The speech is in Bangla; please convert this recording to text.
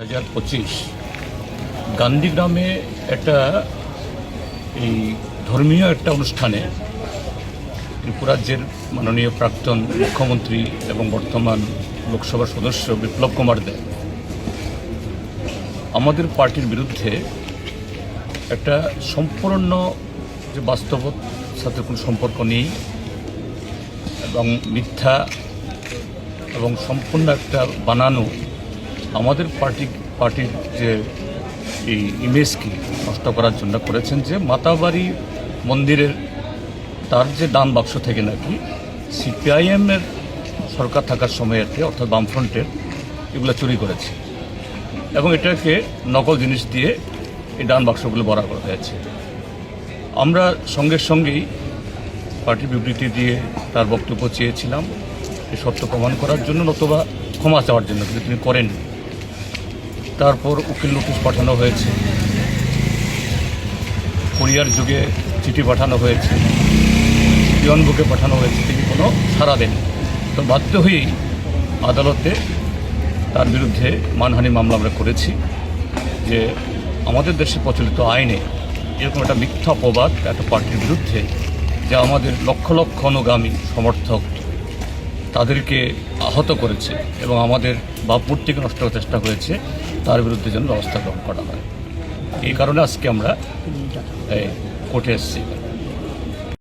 2025 গান্ধীগ্রামে একটা এই ধর্মীয় একটা অনুষ্ঠানে ত্রিপুরা রাজ্যের মাননীয় প্রাক্তন মুখ্যমন্ত্রী এবং বর্তমান লোকসভার সদস্য বিপ্লব কুমার দেব আমাদের পার্টির বিরুদ্ধে একটা সম্পূর্ণ যে বাস্তবতার সাথে কোনো সম্পর্ক নেই এবং মিথ্যা এবং সম্পূর্ণ একটা বানানো আমাদের পার্টির যে এই ইমেজকে নষ্ট করার জন্য করেছেন, যে মাতাবাড়ি মন্দিরের তার যে দান বাক্স থেকে নাকি সিপিআইএমের সরকার থাকার সময়তে অর্থাৎ বামফ্রন্টের এগুলো চুরি করেছে এবং এটাকে নকল জিনিস দিয়ে এই দান বাক্সগুলো ভরা করা হয়েছে। আমরা সঙ্গেই পার্টি বিবৃতি দিয়ে তার বক্তব্য চেয়েছিলাম এই সত্য প্রমাণ করার জন্য, নতুবা ক্ষমা চাওয়ার জন্য, কিন্তু তিনি করেননি। তারপর উকিল নোটিশ পাঠানো হয়েছে, কুরিয়ার যুগে চিঠি পাঠানো হয়েছে, পিয়ন বুকে পাঠানো হয়েছে, তিনি কোনো সাড়া দেন। তো বাধ্য হয়েই আদালতে তার বিরুদ্ধে মানহানি মামলা আমরা করেছি যে আমাদের দেশে প্রচলিত আইনে এরকম একটা মিথ্যা অপবাদ একটা পার্টির বিরুদ্ধে, যা আমাদের লক্ষ লক্ষ অনুগামী সমর্থক তাদেরকে আহত করেছে এবং আমাদের ভাবমূর্তিকে নষ্ট করার চেষ্টা করেছে, তার বিরুদ্ধে যেন ব্যবস্থা গ্রহণ করা হয়। এই কারণে আজকে আমরা কোর্টে এসেছি।